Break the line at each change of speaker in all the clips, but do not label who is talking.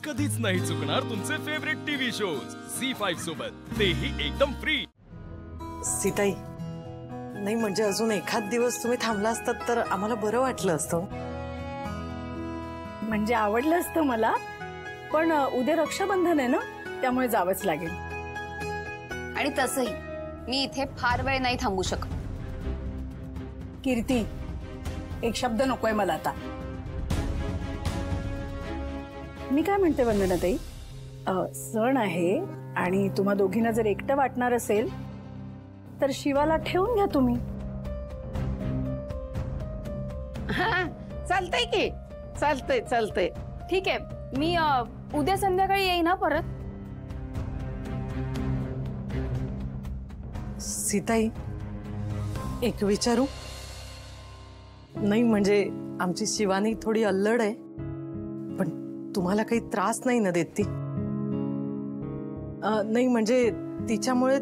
कधीच नाही चुकणार तुमचे फेवरेट टीव्ही शोज झी5 सोबत, तेही एकदम फ्री।
सीताई, नाही म्हणजे अजून एखाद दिवस तुम्ही थांबला असतात तर आम्हाला बरं वाटलं असतं।
म्हणजे आवडलं असतं मला, पण उद्या रक्षाबंधन आहे ना, त्यामुळे जावंच लागेल।
आणि तसंही मी इथे फार वेळ नाही थांबू शकत।
कीर्ती, एक शब्द नकोय मला आता। मी काय म्हणते वंदनाताई, सण आहे आणि तुम्हा दोघींना जर एकटं वाटणार असेल तर शिवाला ठेवून घ्या तुम्ही।
चालतंय की, चालतंय चालतंय।
ठीक आहे, मी उद्या संध्याकाळी येईन ना परत।
सीताई, एक विचारू? नाही म्हणजे आमची शिवानी थोडी अल्लड आहे, पण तुम्हाला काही त्रास नाही ना देत ती? नाही म्हणजे तिच्यामुळे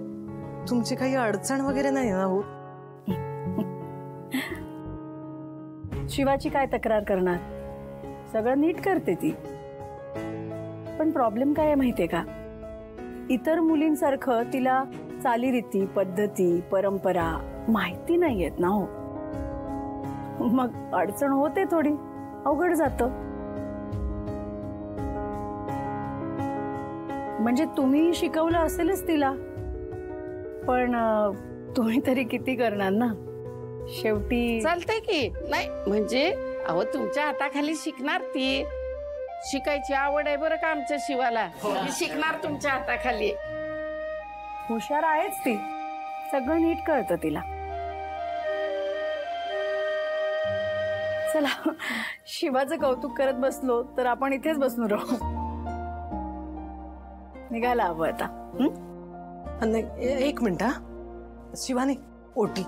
तुमची काही अडचण वगैरे नाही ना होत?
शिवाची काय तक्रार करणार, सगळं नीट करते ती। पण प्रॉब्लेम काय आहे माहितीये का, इतर मुलींसारखं तिला चालीरीती, पद्धती, परंपरा माहिती नाहीयेत ना हो। मग अडचण होते, थोडी अवघड जातं। म्हणजे तुम्ही शिकवलं असेलच तिला, पण तुम्ही तरी किती करणार ना शेवटी।
चालतंय की, नाही म्हणजे अहो तुमच्या हाताखाली शिकणार ती। शिकायची आवड आहे बरं का आमच्या शिवाला, ती शिकणार तुमच्या हाताखाली।
हुशार आहेच ती, सगळं नीट कळतं तिला। चला, शिवाचं कौतुक करत बसलो तर आपण इथेच बसून राहू। निघायला हवं आता।
एक मिनिट, शिवानी ओटी।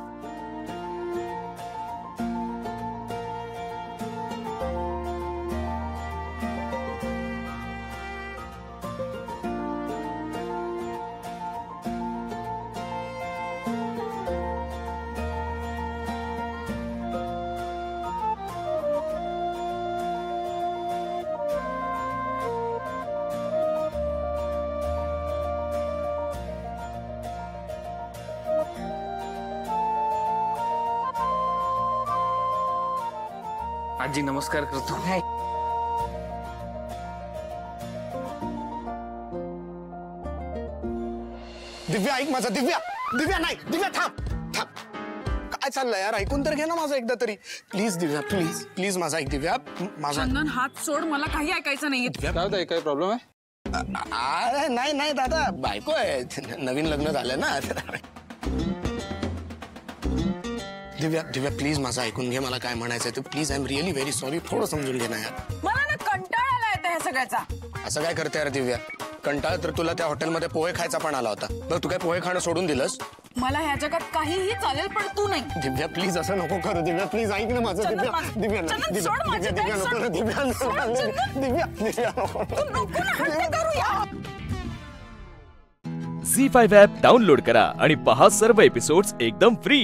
आजी नमस्कार करतो।
दिव्या ऐक माझा, दिव्या दिव्या नाही, दिव्या थांब थांब। काय चाललंय यार, ऐकून तर घे ना माझं एकदा तरी प्लीज। दिव्या प्लीज प्लीज माझा ऐक दिव्या, माझा।
चंदन हात सोड, मला काही ऐकायचं नाहीये।
काय काय प्रॉब्लेम आहे?
अरे नाही नाही दादा, बायको आहे, नवीन लग्न झालं ना। दिव्या दिव्या प्लीज माझं ऐकून घे, मला काय म्हणायचंय ते please. I am really very sorry, थोडं समजून घे ना यार।
मला ना कंटाळा आला येतो ह्या सगळ्याचा।
असं काय करते यार दिव्या, कंटाळ तर तुला त्या हॉटेलमध्ये पोहे खायचा पण आला होता, बघ तू काय पोहे खाणं सोडून दिलंस?
मला ह्या जगात काहीही चालेल, पण तू नाही।
दिव्या प्लीज असं नको करू, दिव्या प्लीज ऐक ना माझं। दिव्या दिव्या दिव्या दिव्या नको ना, दिव्या दिव्या दिव्या नको।
झी5 ॲप डाउनलोड करा आणि पहा सर्व एपिसोड्स एकदम फ्री।